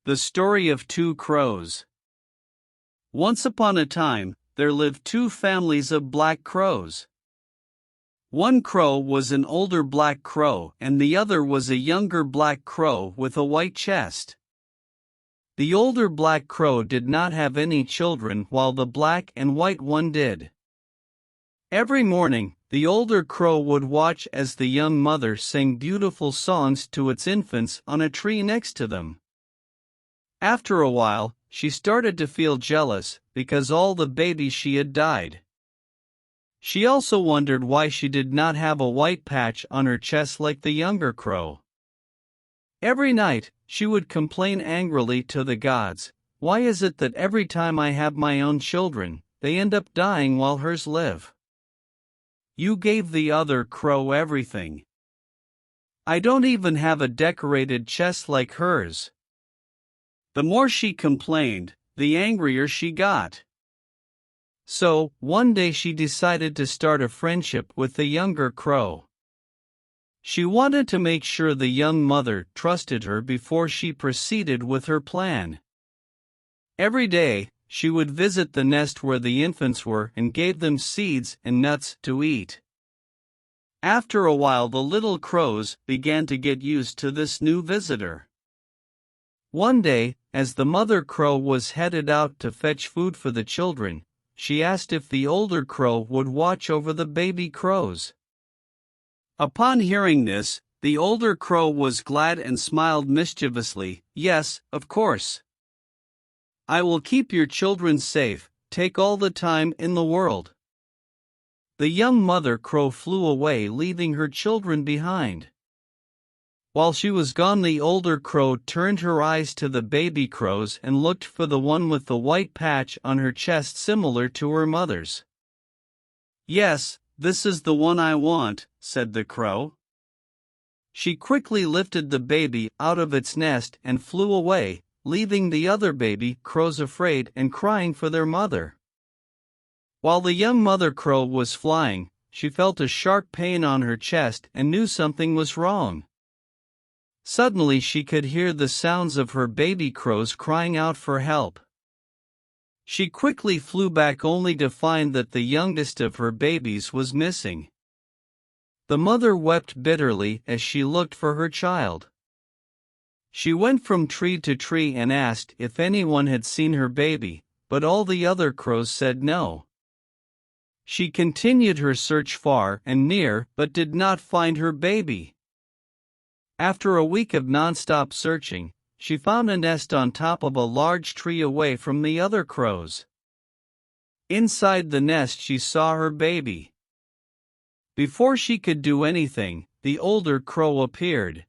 The Story of Two Crows. Once upon a time, there lived two families of black crows. One crow was an older black crow and the other was a younger black crow with a white chest. The older black crow did not have any children while the black and white one did. Every morning, the older crow would watch as the young mother sang beautiful songs to its infants on a tree next to them. After a while, she started to feel jealous because all the babies she had died. She also wondered why she did not have a white patch on her chest like the younger crow. Every night, she would complain angrily to the gods, "Why is it that every time I have my own children, they end up dying while hers live? You gave the other crow everything. I don't even have a decorated chest like hers." The more she complained, the angrier she got. So, one day she decided to start a friendship with the younger crow. She wanted to make sure the young mother trusted her before she proceeded with her plan. Every day, she would visit the nest where the infants were and gave them seeds and nuts to eat. After a while, the little crows began to get used to this new visitor. One day, as the mother crow was headed out to fetch food for the children, she asked if the older crow would watch over the baby crows. Upon hearing this, the older crow was glad and smiled mischievously. "Yes, of course. I will keep your children safe, take all the time in the world." The young mother crow flew away, leaving her children behind. While she was gone, the older crow turned her eyes to the baby crows and looked for the one with the white patch on her chest similar to her mother's. "Yes, this is the one I want," said the crow. She quickly lifted the baby out of its nest and flew away, leaving the other baby crows afraid and crying for their mother. While the young mother crow was flying, she felt a sharp pain on her chest and knew something was wrong. Suddenly she could hear the sounds of her baby crows crying out for help. She quickly flew back only to find that the youngest of her babies was missing. The mother wept bitterly as she looked for her child. She went from tree to tree and asked if anyone had seen her baby, but all the other crows said no. She continued her search far and near but did not find her baby. After a week of non-stop searching, she found a nest on top of a large tree away from the other crows. Inside the nest she saw her baby. Before she could do anything, the older crow appeared.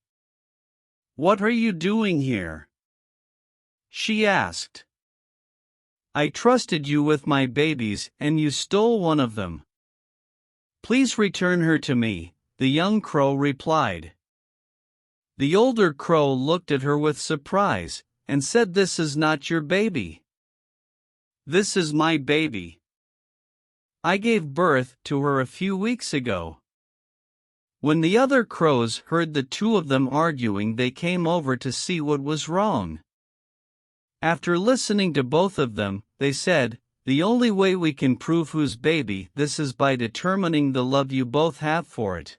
"What are you doing here?" she asked. "I trusted you with my babies and you stole one of them. Please return her to me," the young crow replied. The older crow looked at her with surprise, and said, "This is not your baby. This is my baby. I gave birth to her a few weeks ago." When the other crows heard the two of them arguing, they came over to see what was wrong. After listening to both of them, they said, "The only way we can prove whose baby this is by determining the love you both have for it."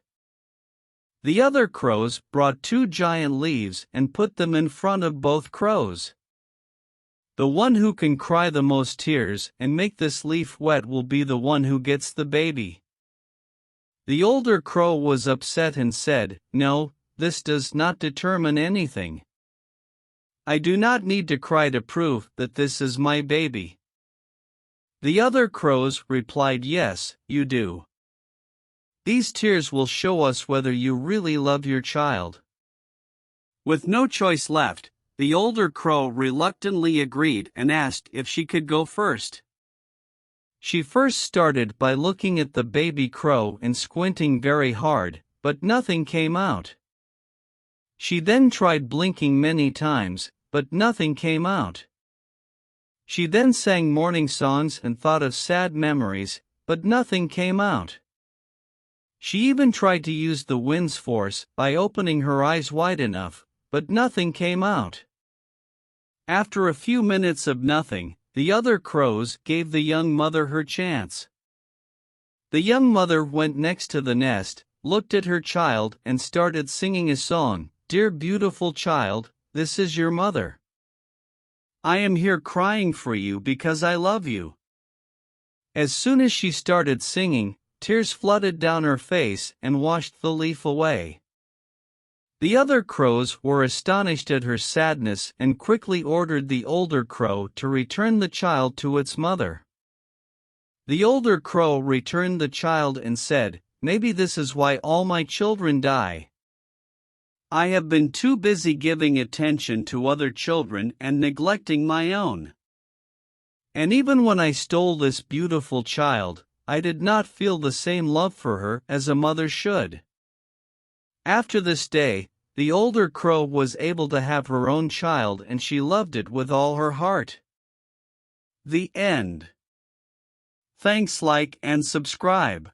The other crows brought 2 giant leaves and put them in front of both crows. "The one who can cry the most tears and make this leaf wet will be the one who gets the baby." The older crow was upset and said, "No, this does not determine anything. I do not need to cry to prove that this is my baby." The other crows replied, "Yes, you do. These tears will show us whether you really love your child." With no choice left, the older crow reluctantly agreed and asked if she could go first. She first started by looking at the baby crow and squinting very hard, but nothing came out. She then tried blinking many times, but nothing came out. She then sang morning songs and thought of sad memories, but nothing came out. She even tried to use the wind's force by opening her eyes wide enough, but nothing came out. After a few minutes of nothing, the other crows gave the young mother her chance. The young mother went next to the nest, looked at her child and started singing a song. "Dear beautiful child, this is your mother. I am here crying for you because I love you." As soon as she started singing, tears flooded down her face and washed the leaf away. The other crows were astonished at her sadness and quickly ordered the older crow to return the child to its mother. The older crow returned the child and said, "Maybe this is why all my children die. I have been too busy giving attention to other children and neglecting my own. And even when I stole this beautiful child, I did not feel the same love for her as a mother should." After this day, the older crow was able to have her own child and she loved it with all her heart. The end. Thanks, like and subscribe.